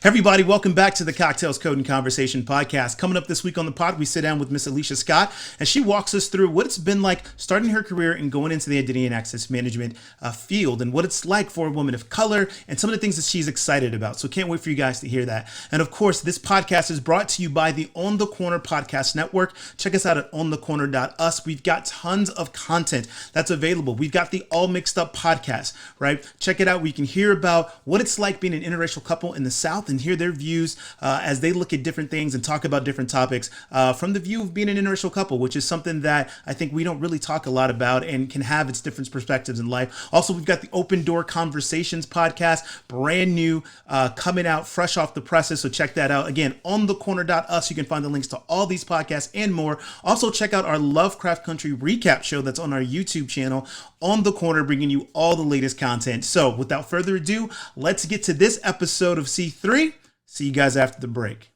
Everybody, welcome back to the Cocktails Code and Conversation podcast. Coming up this week on the pod, we sit down with Miss Alisha Scott, and she walks us through what it's been like starting her career and going into the identity and access management field, and what it's like for a woman of color, and some of the things that she's excited about. So can't wait for you guys to hear that. And of course, this podcast is brought to you by the On the Corner Podcast Network. Check us out at onthecorner.us. We've got tons of content that's available. We've got the All Mixed Up podcast, right? Check it out. We can hear about what it's like being an interracial couple in the South and hear their views as they look at different things and talk about different topics from the view of being an interracial couple, which is something that I think we don't really talk a lot about and can have its different perspectives in life. Also, we've got the Open Door Conversations podcast, brand new, coming out fresh off the presses. So check that out. Again, onthecorner.us. You can find the links to all these podcasts and more. Also, check out our Lovecraft Country recap show that's on our YouTube channel, On the Corner, bringing you all the latest content. So without further ado, let's get to this episode of C3. See you guys after the break.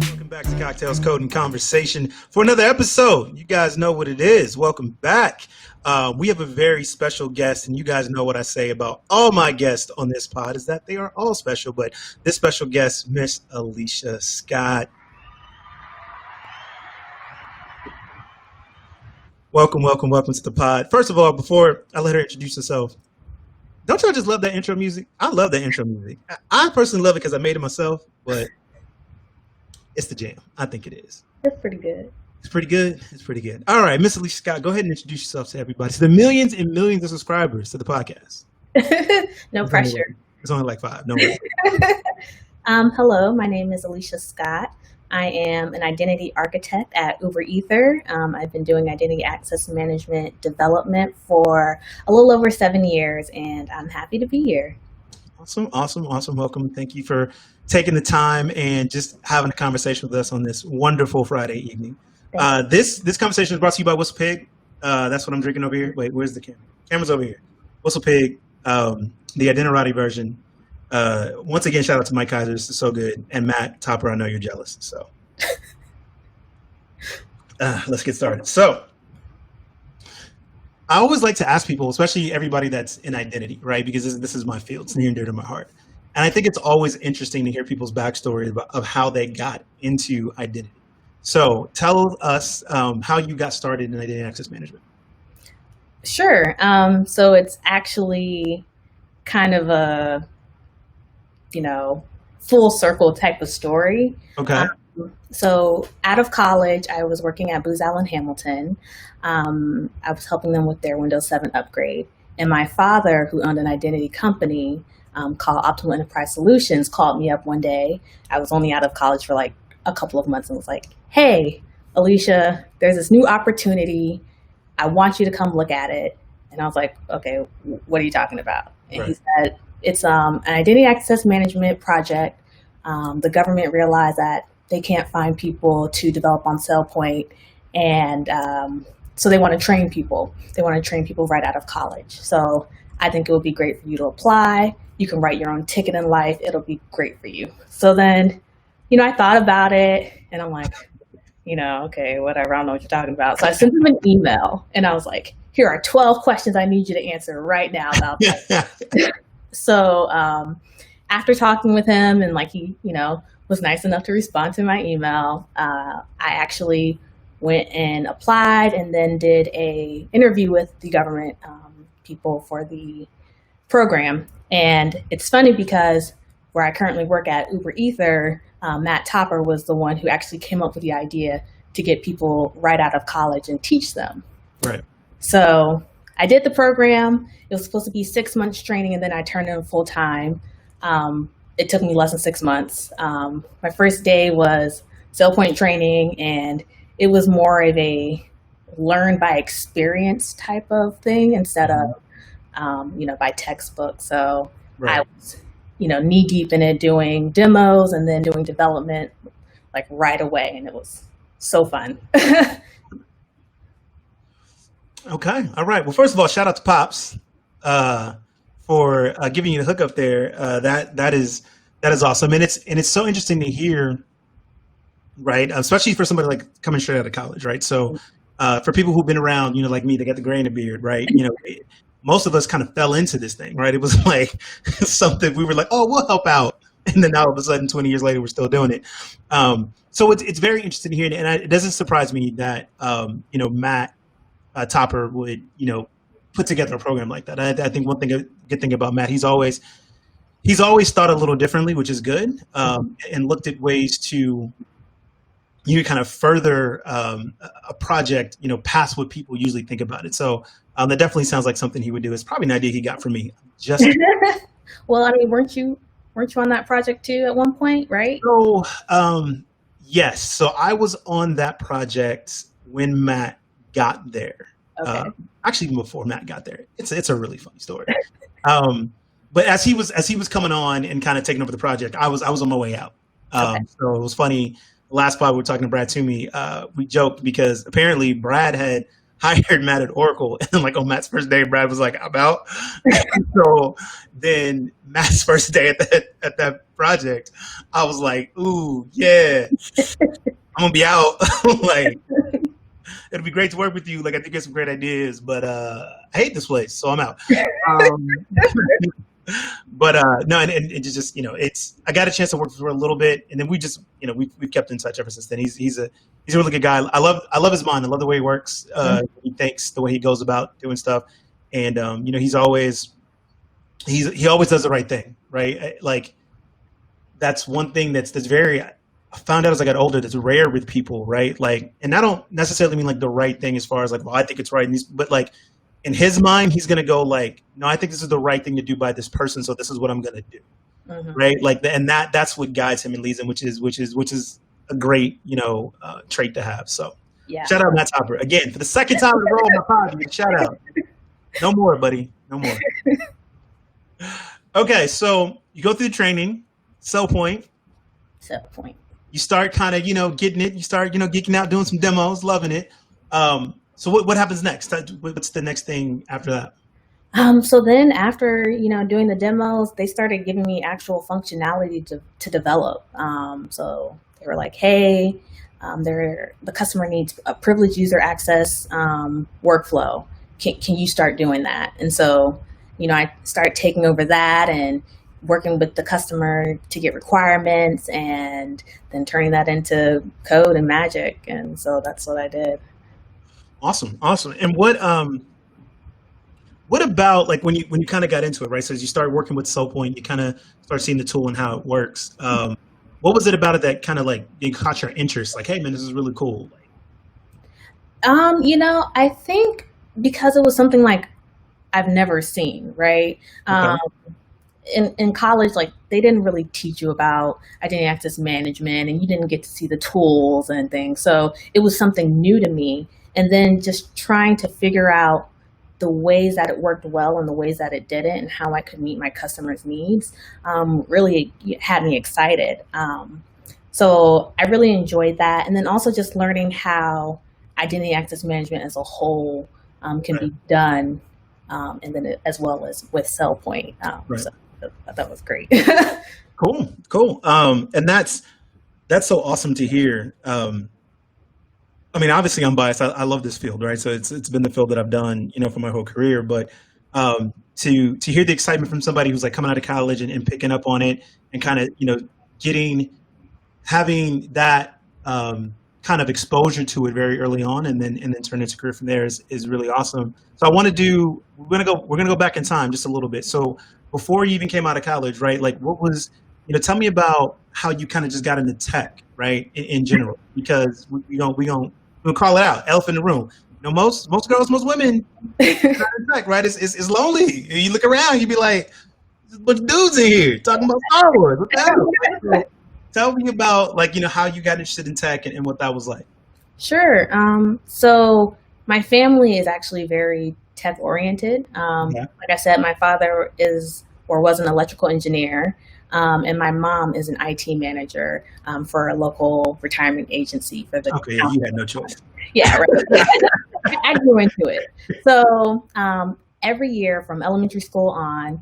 Welcome back to Cocktails, Code, and Conversation for another episode. You guys know what it is. Welcome back. We have a very special guest, and you guys know what I say about all my guests on this pod is that they are all special, but this special guest, Miss Alisha Scott. Welcome to the pod. First of all, before I let her introduce herself, don't y'all just love that intro music? I love that intro music. I personally love it because I made it myself, but it's the jam. I think it is. It's pretty good. It's pretty good? It's pretty good. All right, Miss Alisha Scott, go ahead and introduce yourself to everybody, to the millions and millions of subscribers to the podcast. No pressure. It's only like 5. No worries. Hello, my name is Alisha Scott. I am an identity architect at UberEther. I've been doing identity access management development for a little over 7 years, and I'm happy to be here. Awesome. Welcome. Thank you for taking the time and just having a conversation with us on this wonderful Friday evening. This conversation is brought to you by Whistle Pig. That's what I'm drinking over here. Wait, where's the camera? Camera's over here. Whistle Pig, the Identity version. Once again, shout out to Mike Kaiser. This is so good. And Matt Topper, I know you're jealous. So let's get started. So I always like to ask people, especially everybody that's in identity, right? Because this is my field. It's near and dear to my heart. And I think it's always interesting to hear people's backstory of how they got into identity. So tell us how you got started in identity access management. Sure. So it's actually kind of a full circle type of story. Okay. So out of college, I was working at Booz Allen Hamilton. I was helping them with their Windows 7 upgrade. And my father, who owned an identity company called Optimal Enterprise Solutions, called me up one day. I was only out of college for like a couple of months and was like, "Hey, Alisha, there's this new opportunity. I want you to come look at it." And I was like, "Okay, what are you talking about?" And He said, "It's an identity access management project. The government realized that they can't find people to develop on SailPoint, and so they want to train people. They want to train people right out of college. So I think it would be great for you to apply. You can write your own ticket in life. It'll be great for you." So then, I thought about it, and I'm like, okay, whatever. I don't know what you're talking about. So I sent him an email, and I was like, "Here are 12 questions I need you to answer right now about that." So after talking with him and he, was nice enough to respond to my email, I actually went and applied and then did a interview with the government people for the program. And it's funny because where I currently work at UberEther, Matt Topper was the one who actually came up with the idea to get people right out of college and teach them. Right. So I did the program. It was supposed to be 6 months training, and then I turned in full time. It took me less than 6 months. My first day was SailPoint training, and it was more of a learn by experience type of thing instead of, by textbook. So I was, knee deep in it, doing demos and then doing development right away, and it was so fun. Okay. All right. Well, first of all, shout out to Pops for giving you the hookup there. That is awesome, and it's so interesting to hear right? Especially for somebody like coming straight out of college, right? So for people who've been around, like me, they got the gray in the beard, right? Most of us kind of fell into this thing, right? It was like something we were like, oh, we'll help out. And then all of a sudden, 20 years later, we're still doing it. So it's very interesting to hear. And it doesn't surprise me that, Matt Topper would, put together a program like that. I think one good thing about Matt, he's always thought a little differently, which is good, and looked at ways to kind of further a project, past what people usually think about it. So that definitely sounds like something he would do. It's probably an idea he got from me. Just well, I mean, weren't you on that project too at one point, right? So yes. So I was on that project when Matt got there. Okay. Actually, even before Matt got there. It's a really funny story. But as he was coming on and kind of taking over the project, I was on my way out. Okay. So it was funny. The last part we were talking to Brad Toomey, we joked because apparently Brad had hired Matt at Oracle, and then like on Matt's first day, Brad was like, "I'm out." So then Matt's first day at that project, I was like, "Ooh, yeah, I'm gonna be out." Like, it'll be great to work with you. Like, I think you have some great ideas, but I hate this place, so I'm out. But no, and it just I got a chance to work for a little bit, and then we just we've kept in touch ever since then. He's a really good guy. I love his mind. I love the way he works. He thinks, the way he goes about doing stuff, and he always does the right thing, right? Like that's one thing that's very. I found out as I got older that's rare with people, right? Like, and I don't necessarily mean like the right thing as far as like, well, I think it's right, but like. In his mind, he's gonna go like, no, I think this is the right thing to do by this person, so this is what I'm gonna do, right? Like, and that's what guides him and leads him, which is a great trait to have. So, yeah. Shout out Matt Topper again for the second time in a row on my podcast. Shout out, no more, buddy, no more. Okay, so you go through the training, SellPoint. You start kind of getting it. You start geeking out, doing some demos, loving it. So what happens next? What's the next thing after that? So then after, doing the demos, they started giving me actual functionality to develop. So they were like, hey, the customer needs a privileged user access workflow. Can you start doing that? And so, I started taking over that and working with the customer to get requirements and then turning that into code and magic. And so that's what I did. Awesome. And what about like when you kind of got into it, right? So as you started working with SellPoint, you kind of start seeing the tool and how it works. What was it about it that kind of like it caught your interest? Like, hey man, this is really cool. I think because it was something like I've never seen, right? Okay. In college, like they didn't really teach you about identity access management, and you didn't get to see the tools and things. So it was something new to me. And then just trying to figure out the ways that it worked well and the ways that it didn't and how I could meet my customers' needs really had me excited. So I really enjoyed that. And then also just learning how identity access management as a whole can be done, and then as well as with SellPoint. So that was great. Cool. And that's so awesome to hear. I mean, obviously I'm biased. I love this field, right? So it's been the field that I've done, for my whole career. But to hear the excitement from somebody who's like coming out of college and picking up on it and kind of, having that kind of exposure to it very early on and then turn into a career from there is really awesome. So we're gonna go back in time just a little bit. So before you even came out of college, right? Like what was, tell me about how you kind of just got into tech, right? In general, because we'll call it out, elephant in the room. Most girls, most women, tech, right? It's lonely. You look around, you be like, there's a bunch of dudes in here talking about Star Wars. What the hell? Tell me about how you got interested in tech and what that was like. Sure. So my family is actually very tech oriented. Like I said, my father was an electrical engineer. And my mom is an IT manager for a local retirement agency for the. Okay, you had no choice. Yeah, right. I grew into it. So every year from elementary school on,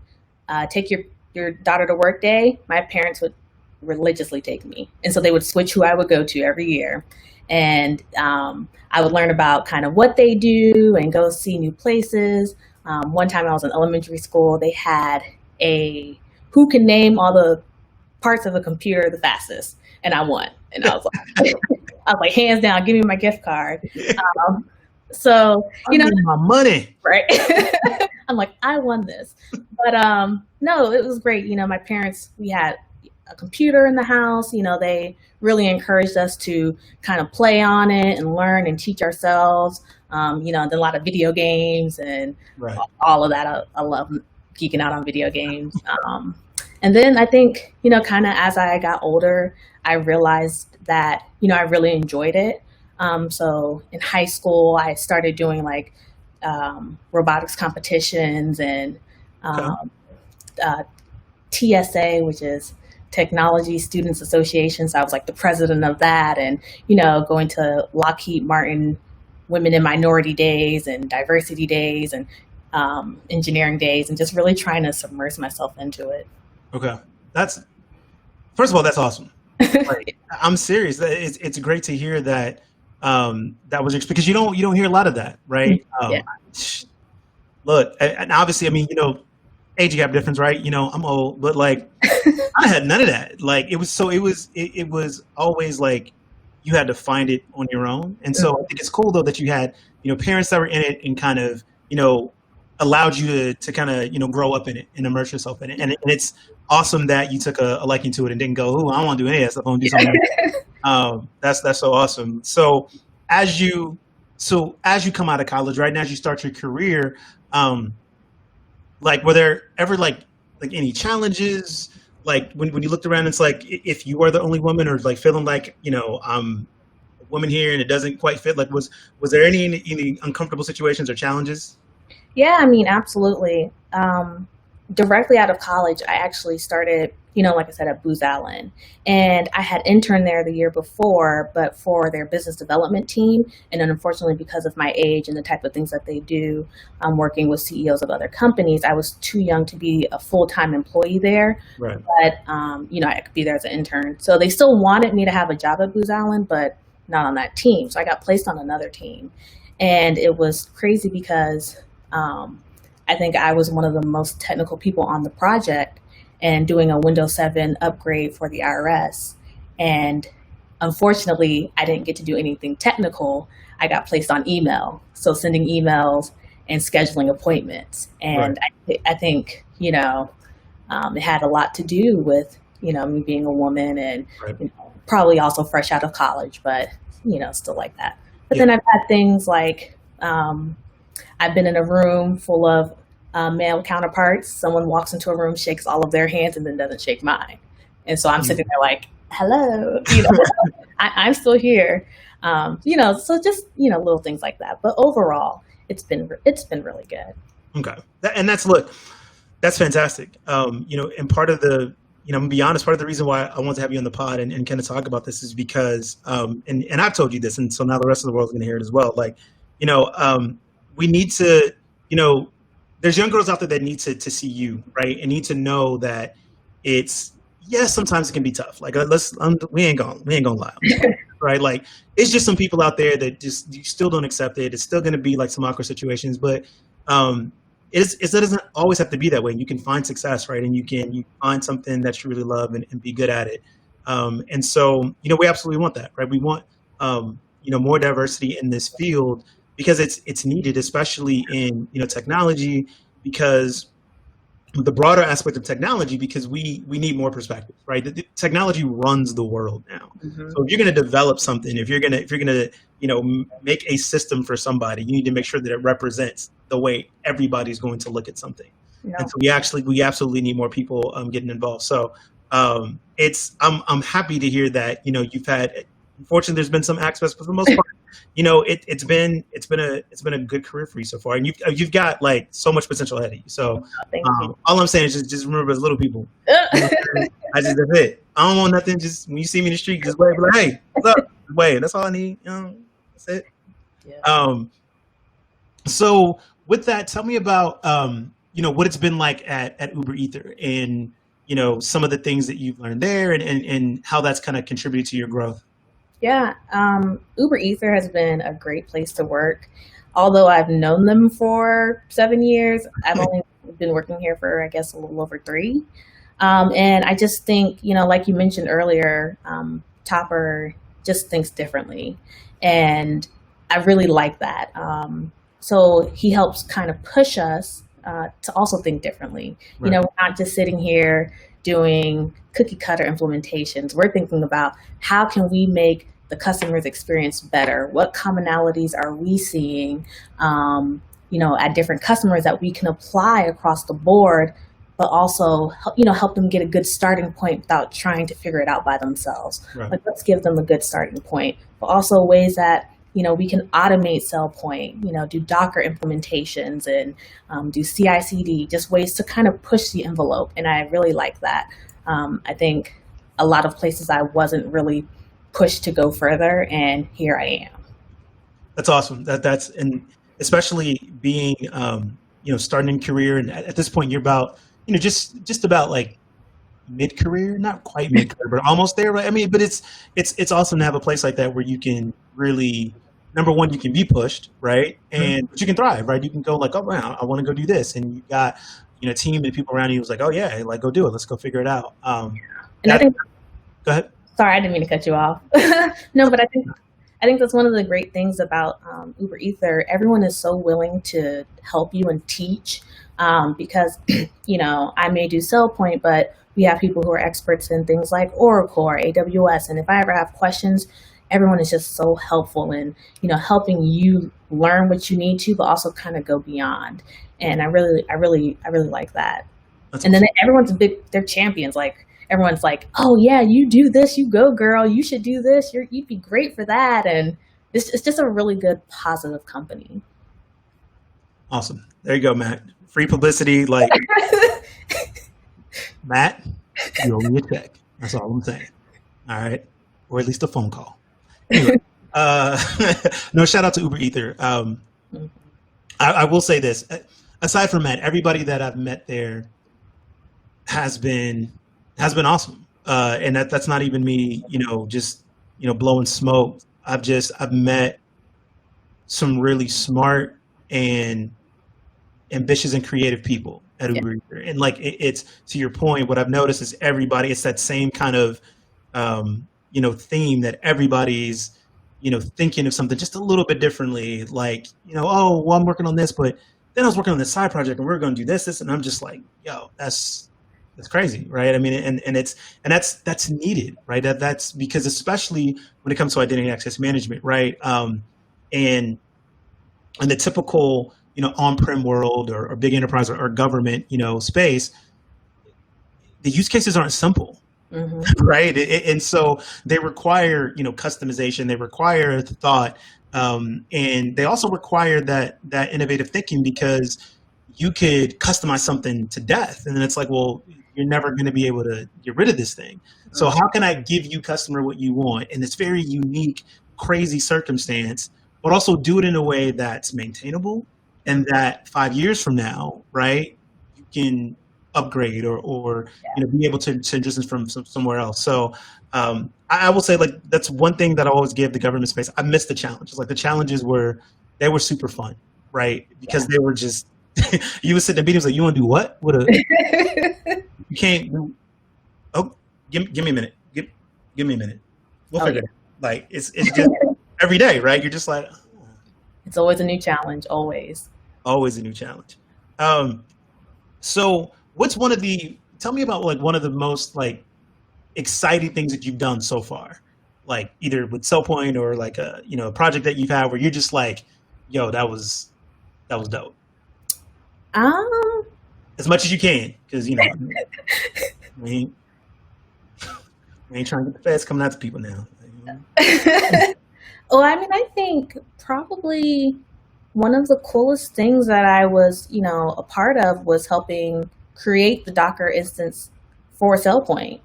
take your daughter to work day. My parents would religiously take me. And so they would switch who I would go to every year. And I would learn about kind of what they do and go see new places. One time I was in elementary school, they had a who can name all the parts of a computer the fastest, and I won. And I was like, hands down, give me my gift card. So I need my money, right? I'm like, I won this, but no, it was great. My parents, we had a computer in the house. They really encouraged us to kind of play on it and learn and teach ourselves. Did a lot of video games and right, all of that. I love geeking out on video games. And then I think, kind of as I got older, I realized that, I really enjoyed it. So in high school, I started doing like robotics competitions and TSA, which is Technology Students Association. So I was like the president of that, and, going to Lockheed Martin Women in Minority Days and Diversity Days and engineering days, and just really trying to submerge myself into it. Okay. First of all, that's awesome. Like, I'm serious. It's great to hear that that was because you don't hear a lot of that, right? Yeah. Look, and obviously, I mean, age gap difference, right? I'm old, but like I had none of that. Like it was always like you had to find it on your own. And so I think it's cool though that you had, parents that were in it and kind of, allowed you to kind of, grow up in it and immerse yourself in it. And it's awesome that you took a liking to it and didn't go, oh, I don't want to do any of that stuff. I want to do something. That's so awesome. So as you come out of college, right, and as you start your career, like, were there ever like any challenges? Like when you looked around, it's like if you were the only woman, or like feeling like, I'm a woman here and it doesn't quite fit. Like, was there any uncomfortable situations or challenges? Yeah, I mean, absolutely. Directly out of college, I actually started, like I said, at Booz Allen. And I had interned there the year before, but for their business development team. And then unfortunately, because of my age and the type of things that they do, working with CEOs of other companies, I was too young to be a full-time employee there. Right. But, I could be there as an intern. So they still wanted me to have a job at Booz Allen, but not on that team. So I got placed on another team. And it was crazy because I think I was one of the most technical people on the project and doing a Windows 7 upgrade for the IRS. And unfortunately, I didn't get to do anything technical. I got placed on email. So sending emails and scheduling appointments. And right. I think, it had a lot to do with, me being a woman and right. Probably also fresh out of college, but, still like that. But then I've had things like, I've been in a room full of male counterparts. Someone walks into a room, shakes all of their hands, and then doesn't shake mine. And so I'm sitting there like, hello, I'm still here. So just, little things like that. But overall, it's been really good. Okay. That's fantastic. And part of the, I'm gonna be honest, part of the reason why I want to have you on the pod and kind of talk about this is because, and I've told you this, and so now the rest of the world's gonna hear it as well. Like, we need to, there's young girls out there that need to see you, right? And need to know that sometimes it can be tough. Like, we ain't gonna lie, right? Like, it's just some people out there that just, you still don't accept it. It's still going to be like some awkward situations, but it doesn't always have to be that way. You can find success, right? And you find something that you really love and be good at it. And so, we absolutely want that, right? We want, more diversity in this field, because it's needed, especially in technology, because the broader aspect of technology, because we need more perspective, right? The technology runs the world now. Mm-hmm. So if you're going to develop something, if you're going to make a system for somebody, you need to make sure that it represents the way everybody's going to look at something. Yeah. And so we absolutely need more people getting involved. So I'm happy to hear that you've had. Unfortunately, there's been some aspects, but for the most part, it's been a good career for you so far, and you've got like so much potential ahead of you. So all I'm saying is just remember, as little people, that's it. I don't want nothing. Just when you see me in the street, just wave, like, hey, what's up? Wave. That's all I need. That's it. Yeah. So with that, tell me about what it's been like at UberEther, and some of the things that you've learned there and how that's kind of contributed to your growth. Yeah, UberEther has been a great place to work. Although I've known them for 7 years, I've only been working here for, I guess, a little over 3. And I just think, like you mentioned earlier, Topper just thinks differently. And I really like that. So he helps kind of push us to also think differently. Right. We're not just sitting here doing cookie cutter implementations. We're thinking about how can we make the customer's experience better? What commonalities are we seeing, at different customers that we can apply across the board, but also, help them get a good starting point without trying to figure it out by themselves. Right. Like, let's give them a good starting point, but also ways that we can automate SellPoint, do Docker implementations and do CI/CD, just ways to kind of push the envelope. And I really like that. I think a lot of places I wasn't really pushed to go further, and here I am. That's awesome. That's and especially being starting a career, and at this point you're about just about like mid-career, not quite mid-career, but almost there, right? I mean, but it's awesome to have a place like that where you can really, number one, you can be pushed, right? And but you can thrive, right? You can go like, oh wow, I want to go do this, and you got a team and people around you who's like, oh yeah, like go do it, let's go figure it out. And I think, go ahead. Sorry, I didn't mean to cut you off. No, but I think that's one of the great things about UberEther. Everyone is so willing to help you and teach because I may do SellPoint, but we have people who are experts in things like Oracle or AWS, and if I ever have questions, everyone is just so helpful in helping you learn what you need to, but also kind of go beyond. And I really like that. That's and awesome. Then everyone's they're champions. Like everyone's like, oh yeah, you do this, you go girl, you should do this, you'd be great for that. And it's just a really good, positive company. Awesome. There you go, Matt. Free publicity, like Matt, you owe me a check. That's all I'm saying. All right. Or at least a phone call. Anyway, no, shout out to UberEther. I will say this. Aside from Matt, everybody that I've met there has been awesome. And that's not even me, just blowing smoke. I've met some really smart and ambitious and creative people at UberEther. And like it's to your point, what I've noticed is everybody, it's that same kind of theme that everybody's thinking of something just a little bit differently, like oh well, I'm working on this, but then I was working on this side project and we're going to do this, and I'm just like, yo, that's crazy, right? I mean, and that's needed, right? That's because especially when it comes to identity access management, right? And in the typical on-prem world or big enterprise or government space, the use cases aren't simple. Mm-hmm. Right. And so they require, customization, they require thought, and they also require that innovative thinking, because you could customize something to death. And then it's like, well, you're never going to be able to get rid of this thing. So how can I give you, customer, what you want in this very unique, crazy circumstance, but also do it in a way that's maintainable and that 5 years from now, right, you can upgrade or be able to transition from somewhere else. So I will say, like, that's one thing that I always give the government space. I miss the challenges. Like the challenges were super fun, right? Because they were just you would sit in meetings like, you want to do what? You can't do. Oh, give me a minute. Give me a minute. We'll figure it out. Like it's just every day, right? You're just like, oh. It's always a new challenge. Always a new challenge. So tell me about like one of the most like exciting things that you've done so far, like either with SellPoint or like a project that you've had where you're just like, yo, that was dope. As much as you can, because we ain't trying to get the feds coming after people now. Well, I mean, I think probably one of the coolest things that I was, a part of was helping create the Docker instance for SellPoint,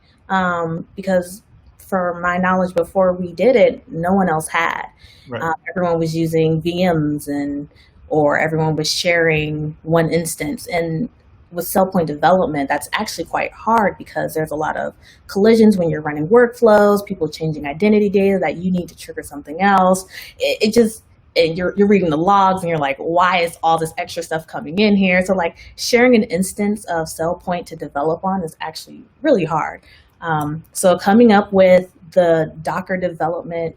because for my knowledge, before we did it, no one else had. Right. Everyone was using VMs or everyone was sharing one instance. And with SellPoint development, that's actually quite hard because there's a lot of collisions when you're running workflows, people changing identity data that you need to trigger something else. It just, and you're reading the logs and you're like, why is all this extra stuff coming in here? So like sharing an instance of SellPoint to develop on is actually really hard. So coming up with the Docker development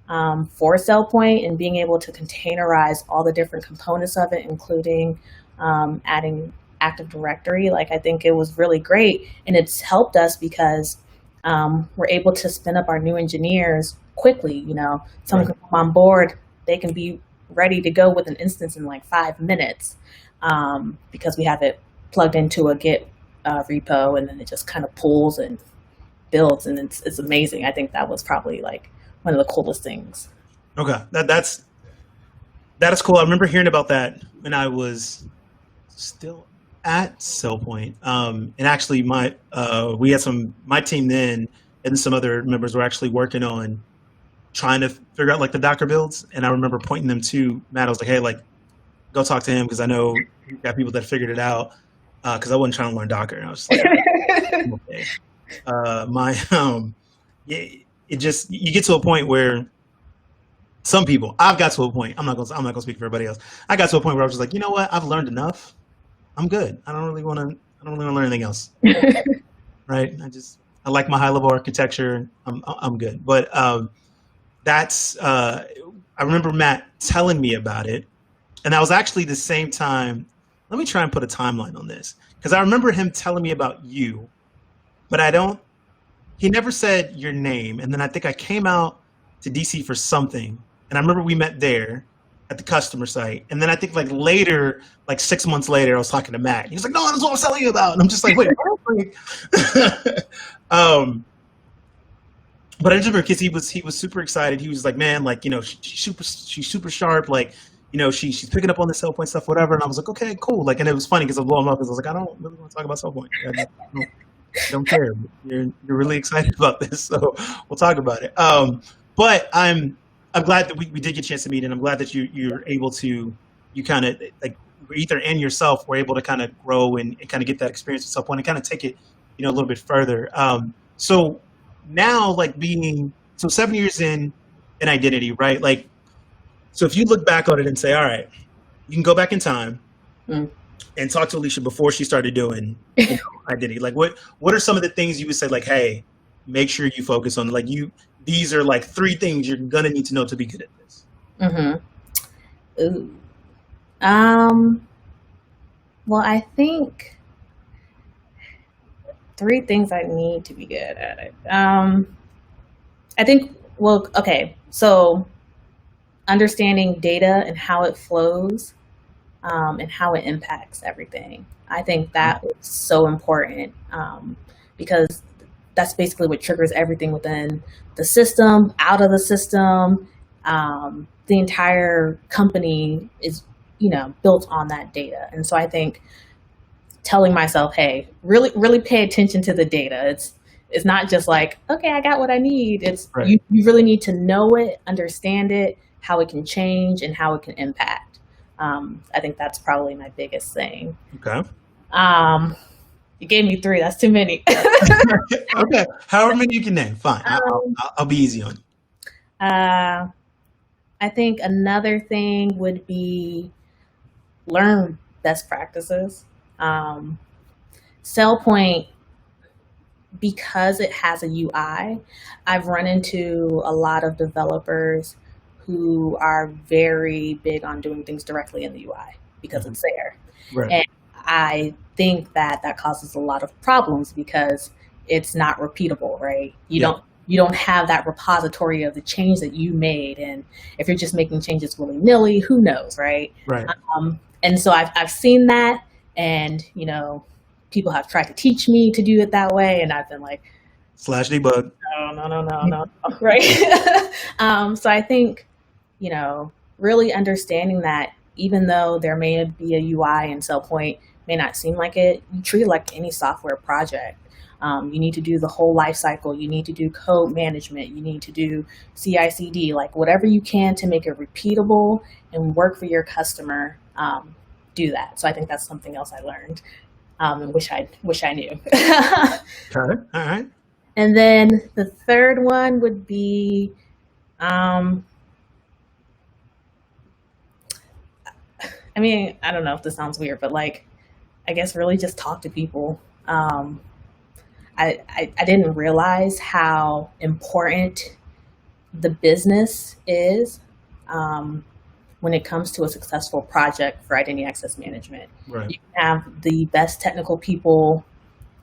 for SellPoint and being able to containerize all the different components of it, including adding Active Directory, like I think it was really great, and it's helped us because we're able to spin up our new engineers quickly. You know, someone can come on board, they can be ready to go with an instance in like 5 minutes because we have it plugged into a Git repo, and then it just kind of pulls and builds, and it's amazing. I think that was probably like one of the coolest things. Okay, that is cool. I remember hearing about that when I was still at SellPoint. And actually my team then and some other members were actually working on trying to figure out like the Docker builds. And I remember pointing them to Matt. I was like, hey, like go talk to him because I know you've got people that figured it out. Because I wasn't trying to learn Docker. And I was just like, okay. It just, you get to a point where some people, I've got to a point, I'm not gonna speak for everybody else. I got to a point where I was just like, you know what? I've learned enough. I'm good. I don't really want to learn anything else. Right? I like my high level architecture. I'm good. But I remember Matt telling me about it. And that was actually the same time. Let me try and put a timeline on this. Because I remember him telling me about you, but he never said your name. And then I think I came out to DC for something. And I remember we met there at the customer site. And then I think like later, like 6 months later, I was talking to Matt. He was like, no, that's what I was telling you about. And I'm just like, wait, what? But I just remember because he was super excited. He was like, man, like, you know, she's super sharp. Like, you know, she's picking up on the SellPoint stuff, whatever. And I was like, okay, cool. Like, and it was funny because I blew him up because I was like, I don't really want to talk about SellPoint. I don't care. You're really excited about this, so we'll talk about it. But I'm glad that we did get a chance to meet, and I'm glad that you're able to, you kind of like Ether and yourself were able to kind of grow and kind of get that experience at SellPoint and kind of take it, you know, a little bit further. So now, like so 7 years in identity, right? Like, so if you look back on it and say, all right, you can go back in time. And talk to Alisha before she started doing identity. Like, what are some of the things you would say, like, hey, make sure you focus on, like, these are like 3 things you're gonna need to know to be good at this. Ooh. Well, I think 3 things I need to be good at it. I think, well, okay, so understanding data and how it flows. And how it impacts everything. I think that is so important because that's basically what triggers everything within the system, out of the system. The entire company is, you know, built on that data. And so I think telling myself, hey, really, really pay attention to the data. It's not just like, okay, I got what I need. It's right. You really need to know it, understand it, how it can change, and how it can impact. I think that's probably my biggest thing. Okay. You gave me 3. That's too many. Okay. However many you can name. Fine. I'll be easy on you. I think another thing would be learn best practices. SellPoint, because it has a UI, I've run into a lot of developers who are very big on doing things directly in the UI because it's there. Right. And I think that causes a lot of problems because it's not repeatable, right? You don't have that repository of the change that you made. And if you're just making changes willy-nilly, who knows, right? Right. And so I've seen that, and, you know, people have tried to teach me to do it that way. And I've been like, /debug. No. Right. So I think, you know, really understanding that even though there may be a UI in SellPoint, may not seem like it, you treat it like any software project. You need to do the whole life cycle. You need to do code management. You need to do CI/CD, like whatever you can to make it repeatable and work for your customer. Do that. So I think that's something else I learned. and wish I knew. Okay. All right. And then the third one would be, I mean, I don't know if this sounds weird, but like, I guess really just talk to people. I didn't realize how important the business is when it comes to a successful project for identity access management. Right. You can have the best technical people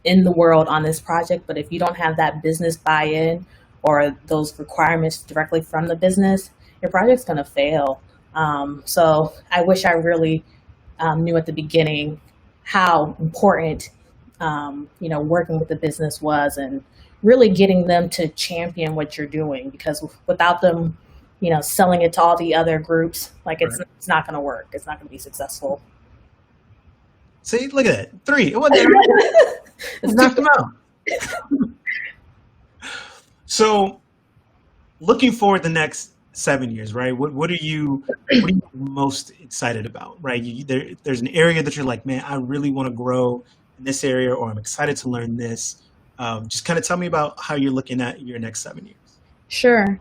in the world on this project, but if you don't have that business buy-in or those requirements directly from the business, your project's going to fail. So I wish I really knew at the beginning how important working with the business was, and really getting them to champion what you're doing, because without them selling it to all the other groups, like it's not going to work. It's not going to be successful. See, look at that. 3. It wasn't Let's knock them out. So, looking forward the next 7 years, right? What are you most excited about, right? There's an area that you're like, man, I really want to grow in this area, or I'm excited to learn this. Just kind of tell me about how you're looking at your next 7 years. Sure.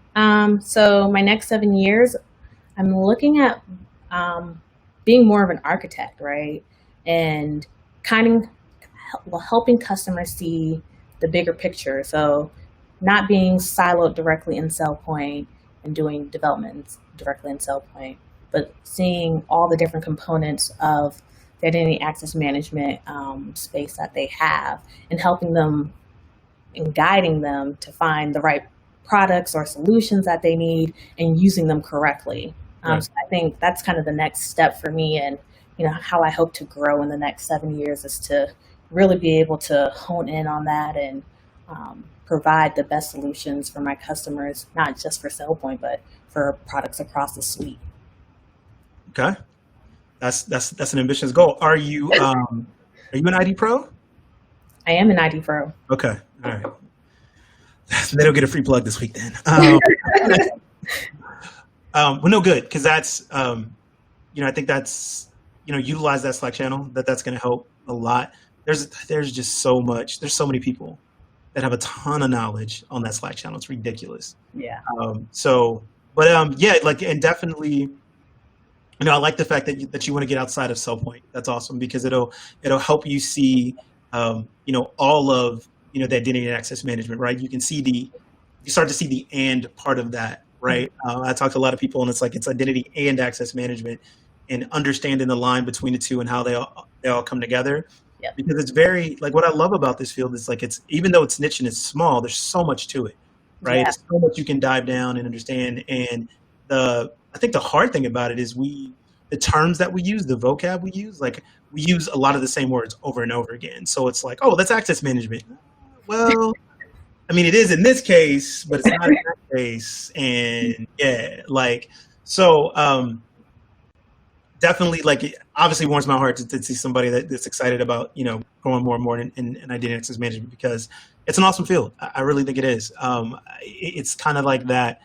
So my next 7 years, I'm looking at being more of an architect, right? And kind of helping customers see the bigger picture. So not being siloed directly in SellPoint and doing developments directly in SellPoint, but seeing all the different components of the identity access management space that they have, and helping them and guiding them to find the right products or solutions that they need and using them correctly. Right. So I think that's kind of the next step for me, and how I hope to grow in the next 7 years is to really be able to hone in on that and provide the best solutions for my customers, not just for SellPoint, but for products across the suite. Okay, that's an ambitious goal. Are you an ID pro? I am an ID pro. Okay, all right. They don't get a free plug this week then. Well, no, good, because that's I think that's utilize that Slack channel. That's going to help a lot. There's just so much. There's so many people that have a ton of knowledge on that Slack channel. It's ridiculous. Yeah. And definitely, I like the fact that you want to get outside of SellPoint. That's awesome, because it'll help you see, all of the identity and access management, right? You start to see the and part of that, right? I talk to a lot of people, and it's like it's identity and access management, and understanding the line between the two and how they all come together. Yep. Because it's very, like, what I love about this field is, like, it's, even though it's niche and it's small, there's so much to it, right? Yeah. There's so much you can dive down and understand. And I think the hard thing about it is the terms that we use, the vocab we use, like, we use a lot of the same words over and over again. So it's like, oh, that's access management. Well, I mean, it is in this case, but it's not in that case. And yeah, like, so definitely, like, it obviously warms my heart to see somebody that's excited about, growing more and more in identity access management, because it's an awesome field. I really think it is. It's kind of like that.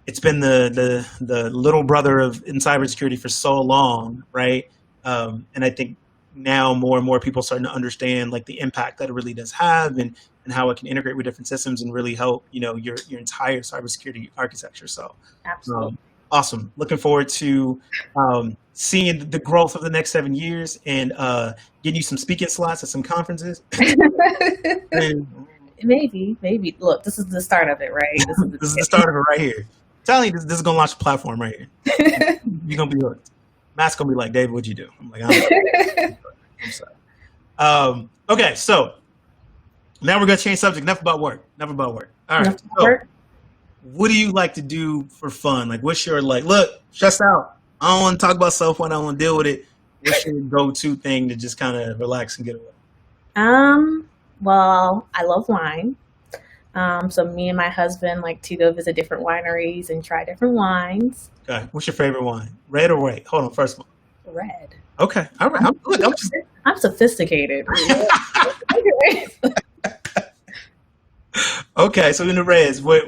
It's been the little brother in cybersecurity for so long, right? And I think now more and more people are starting to understand, like, the impact that it really does have, and how it can integrate with different systems and really help, your entire cybersecurity architecture. So, Absolutely. Awesome. Looking forward to seeing the growth of the next 7 years, and getting you some speaking slots at some conferences. Maybe. Look, this is the start of it, right? This is the start of it right here. I'm telling you, this is gonna launch a platform right here. You're gonna be hooked. Matt's gonna be like, David, what'd you do? I'm like, I'm sorry. Okay, so now we're gonna change subject. Enough about work. All right. So, what do you like to do for fun? Like, what's your, like, look, stress out, I don't want to talk about SellPoint, I don't want to deal with it. What's your go-to thing to just kind of relax and get away? Well, I love wine. So me and my husband like to go visit different wineries and try different wines. Okay. What's your favorite wine? Red or white? Hold on, first one. Red. Okay. All right. I'm sophisticated. Okay, so in the reds, what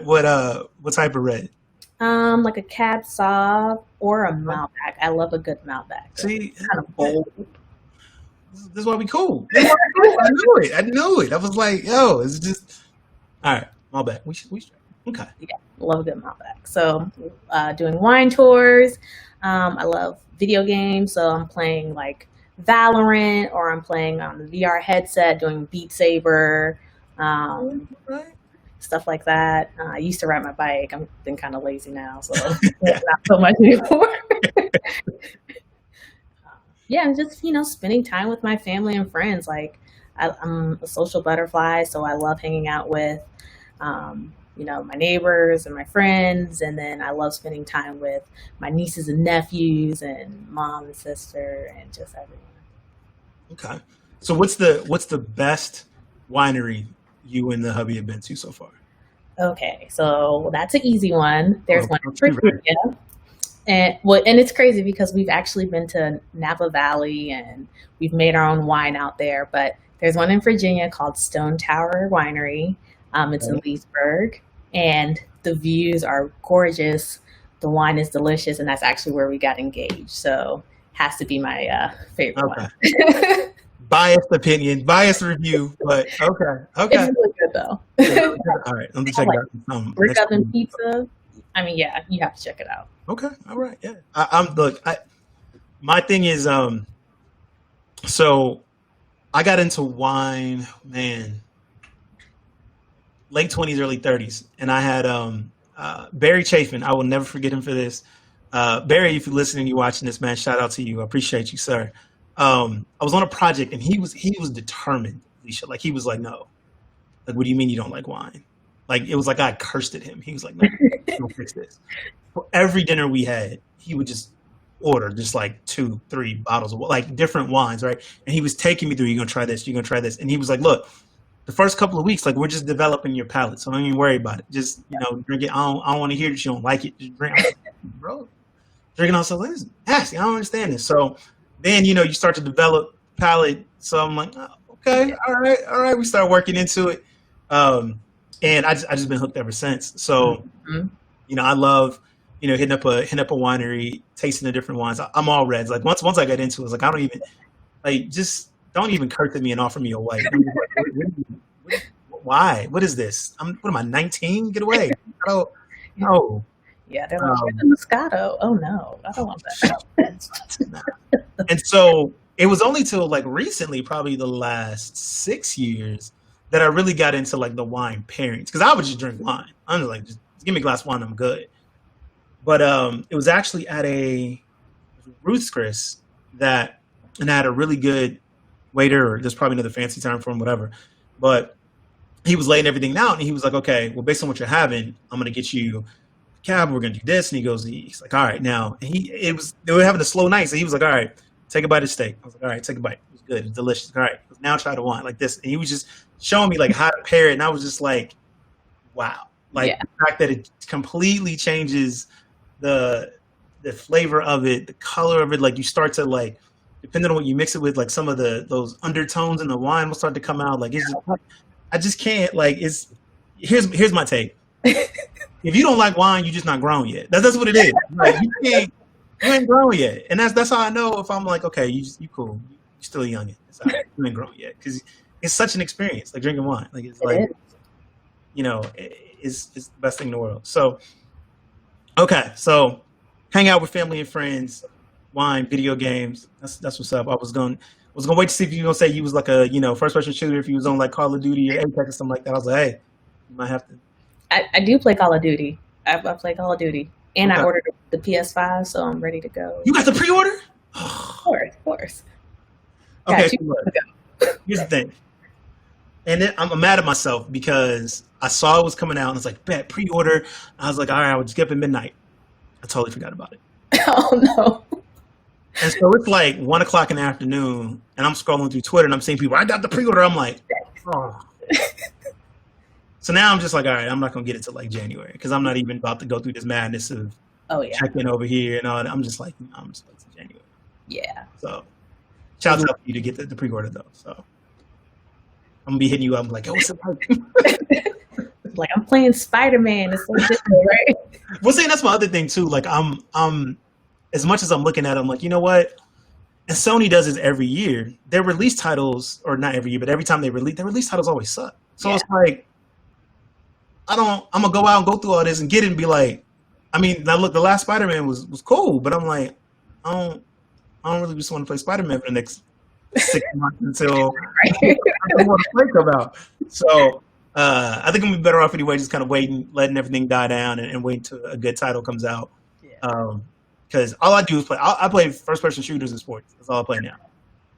type of red? Like a Cab Sauv or a Malbec. I love a good Malbec. See, Kind of bold. This is why we cool. This is why we cool. I knew it. I knew it. I was like, yo, it's just all right. My bad. We okay. Yeah, love a good Malbec. So doing wine tours. I love video games. So I'm playing like Valorant, or I'm playing on the VR headset, doing Beat Saber, stuff like that. I used to ride my bike. I've been kind of lazy now, so not so much anymore. Yeah, and just, spending time with my family and friends. Like, I'm a social butterfly, so I love hanging out with, my neighbors and my friends. And then I love spending time with my nieces and nephews and mom and sister and just everyone. Okay. So what's the best winery you and the hubby have been to so far? Okay, so that's an easy one. There's one in Virginia. And it's crazy because we've actually been to Napa Valley and we've made our own wine out there. But there's one in Virginia called Stone Tower Winery. It's in Leesburg, and the views are gorgeous. The wine is delicious, and that's actually where we got engaged. So has to be my favorite one. Biased opinion, biased review, but okay. It's really good though. All right, let me check it out. Brick oven pizza. I mean, yeah, you have to check it out. Okay, all right, yeah. My thing is, so I got into wine, man, late 20s, early 30s, and I had Barry Chafin. I will never forget him for this. Barry, if you're listening, you're watching this, man, shout out to you. I appreciate you, sir. I was on a project, and he was determined, Alisha. Like, he was like, no. Like, what do you mean you don't like wine? Like, it was like I cursed at him. He was like, no, don't fix this. For every dinner we had, he would just order just like 2-3 bottles of like different wines, right? And he was taking me through, you're going to try this, you're going to try this. And he was like, look, the first couple of weeks, like, we're just developing your palate. So don't even worry about it. Just, drink it. I don't want to hear that you don't like it. Just drink it. Bro, drinking on something. Nasty. I don't understand this. So then, you start to develop palate. So I'm like, oh, okay, all right. We start working into it. And I just been hooked ever since. So, I love, hitting up a winery, tasting the different wines. I'm all reds. Like once I got into it, it's like, I don't even don't even curse at me and offer me a white. Why? What is this? What am I, 19? Get away. No. Yeah, they're like, you're the Moscato. Oh no, I don't want that. And so it was only till like recently, probably the last 6 years, that I really got into like the wine pairings, because I would just drink wine. I'm just like, just give me a glass of wine, I'm good. But it was actually at a Ruth's Chris and I had a really good waiter, or there's probably another fancy term for him, whatever. But he was laying everything out, and he was like, okay, well, based on what you're having, I'm gonna get you a cab. We're gonna do this, and he's like, all right, now. And they were having a slow night, so he was like, all right, take a bite of steak. I was like, all right, take a bite. It was good, it's delicious. All right, now try the wine like this. And he was just showing me like how to pair it, and I was just like, wow. Like the fact that it completely changes the flavor of it, the color of it. Like, you start to, like, depending on what you mix it with, like some of those undertones in the wine will start to come out. Like, it's just, I just can't, like, here's my take. If you don't like wine, you're just not grown yet. That's what it is. Like, you ain't grown yet. And that's how I know if I'm like, okay, you cool. You're still a youngin'. You ain't grown yet. Because it's such an experience, like drinking wine. Like, it's like, it's the best thing in the world. So, okay. So hang out with family and friends, wine, video games. That's what's up. I was gonna wait to see if you were gonna say you was like a, first person shooter, if you was on like Call of Duty or Apex or something like that. I was like, hey, you might have to. I do play Call of Duty. I play Call of Duty. And I ordered the PS5, so I'm ready to go. You got the pre-order? Of course. Okay, here's the thing. And then I'm mad at myself because I saw it was coming out and it's like, bet, pre-order. I was like, all right, I would skip at midnight. I totally forgot about it. Oh no. And so it's like 1 o'clock in the afternoon and I'm scrolling through Twitter and I'm seeing people, I got the pre-order. I'm like, oh. So now I'm just like, all right, I'm not going to get it till like January because I'm not even about to go through this madness of checking over here and all that. I'm just like, I'm just like January. Yeah. So shout out to you to get the pre-order though. So I'm going to be hitting you up. I'm like, oh, what's up? Like, I'm playing Spider-Man. It's so different, right? Well, see, that's my other thing too. Like, I'm as much as I'm looking at it, I'm like, you know what? and Sony does this every year. Their release titles, or not every year, but every time they release, their release titles always suck. So it's like, I'm gonna go out and go through all this and get it and be like, I mean, now look, the last Spider-Man was cool, but I'm like, I don't really just want to play Spider-Man for the next 6 months until I want to play come out. So I think I'm gonna be better off anyway, just kind of waiting, letting everything die down, and waiting until a good title comes out. Because all I do is play. I play first-person shooters and sports. That's all I play now.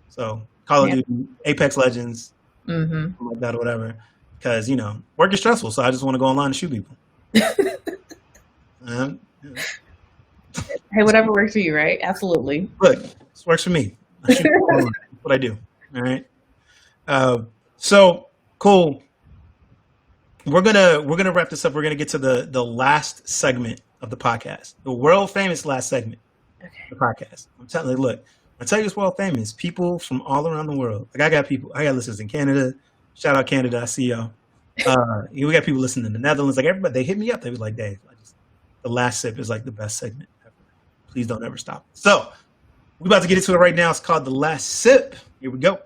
So Call of Duty, Apex Legends, something like that or whatever. Because work is stressful, so I just want to go online and shoot people. Hey, whatever works for you, right? Absolutely. Look, this works for me. That's what I do. All right. So cool. We're gonna wrap this up. We're gonna get to the last segment of the podcast, the world famous last segment of the podcast. I'm telling you, look, I tell you, it's world famous. People from all around the world. Like I got listeners in Canada. Shout out Canada, I see y'all. We got people listening in the Netherlands. Like everybody, they hit me up. They was like, Dave, the last sip is like the best segment ever. Please don't ever stop. So we're about to get into it right now. It's called The Last Sip. Here we go.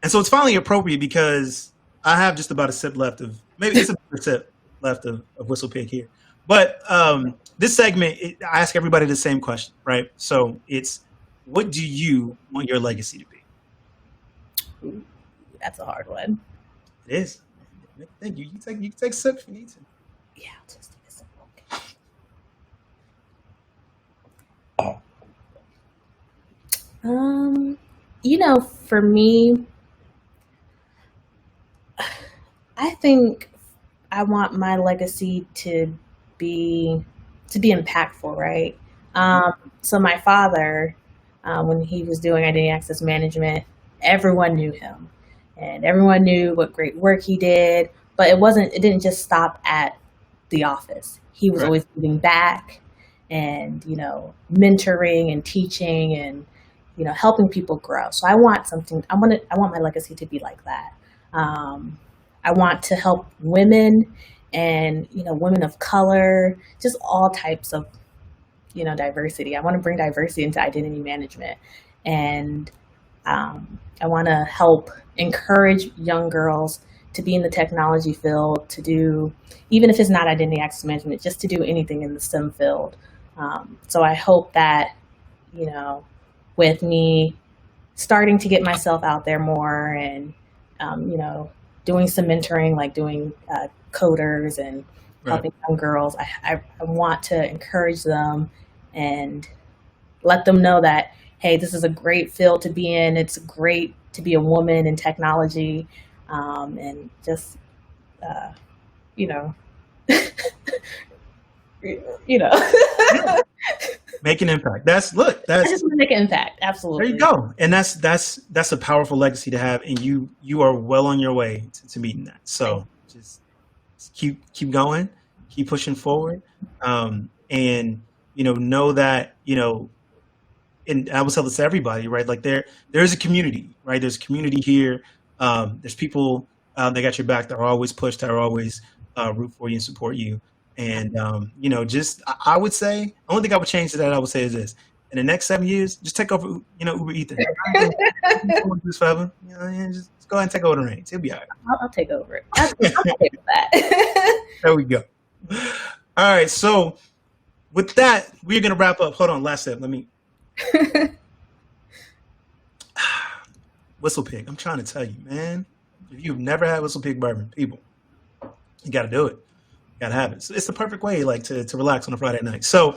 And so it's finally appropriate because I have just about a sip left of, maybe it's a sip left of Whistle Pig here. But this segment, I ask everybody the same question, right? So it's, what do you want your legacy to be? Ooh, that's a hard one. It is. Thank you. You can take a sip if you need to. Yeah, I'll just take a sip. Okay. For me, I think I want my legacy to be impactful, right? So my father, when he was doing identity access management, everyone knew him, and everyone knew what great work he did. But it didn't just stop at the office. He was always giving back, and mentoring and teaching, and helping people grow. So I want my legacy to be like that. I want to help women and, women of color, just all types of, diversity. I want to bring diversity into identity management. And I want to help encourage young girls to be in the technology field, to do, even if it's not identity access management, just to do anything in the STEM field. So I hope that, with me starting to get myself out there more and, doing some mentoring, like doing coders and helping young girls, I want to encourage them and let them know that, hey, this is a great field to be in. It's great to be a woman in technology, and just, Make an impact. I just want to make an impact. Absolutely. There you go. And that's a powerful legacy to have, and you are well on your way to meeting that. So just keep going, keep pushing forward, and know that and I will tell this to everybody, right? Like there's a community, right? There's a community here. There's people that got your back, that are always pushed, that are always root for you and support you. And just I would say, the only thing I would change to that, I would say, is this: in the next 7 years, just take over, UberEther. Just go ahead and take over the reins. It'll be all right. I'll take over it. I'll take that. There we go. All right. So with that, we're gonna wrap up. Hold on, last step. Let me. Whistle Pig. I'm trying to tell you, man. If you've never had Whistle Pig bourbon, people, you got to do it. Gotta have it. So it's the perfect way, like, to relax on a Friday night. So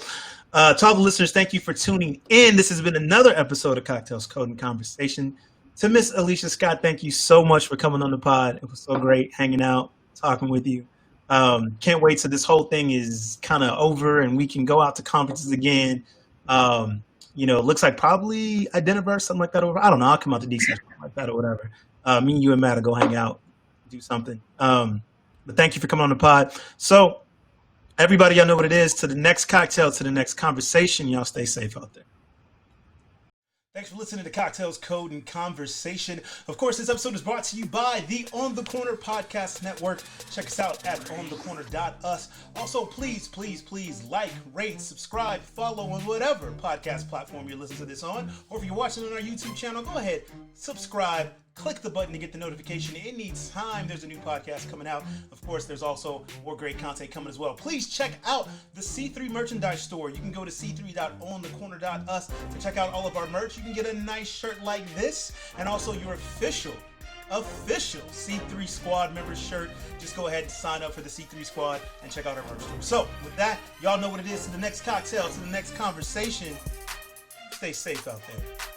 to all the listeners, thank you for tuning in. This has been another episode of Cocktails, Code, and Conversation. To Miss Alisha Scott, thank you so much for coming on the pod. It was so great hanging out, talking with you. Can't wait till this whole thing is kind of over and we can go out to conferences again. Looks like probably Identiverse, something like that. Over. I don't know. I'll come out to DC, something like that or whatever. Me and you and Matt will go hang out, do something. But thank you for coming on the pod. So everybody, y'all know what it is. To the next cocktail, to the next conversation, y'all stay safe out there. Thanks for listening to Cocktails, Code, and Conversation. Of course, this episode is brought to you by the On the Corner Podcast Network. Check us out at onthecorner.us. Also, please like, rate, subscribe, follow on whatever podcast platform you're listening to this on. Or if you're watching on our YouTube channel, go ahead, subscribe, click the button to get the notification anytime there's a new podcast coming out. Of course, there's also more great content coming as well. Please check out the C3 merchandise store. You can go to c3.onthecorner.us to check out all of our merch. You can get a nice shirt like this and also your official C3 Squad member shirt. Just go ahead and sign up for the C3 Squad and check out our merch store. So with that, y'all know what it is. To the next cocktail, to the next conversation. Stay safe out there.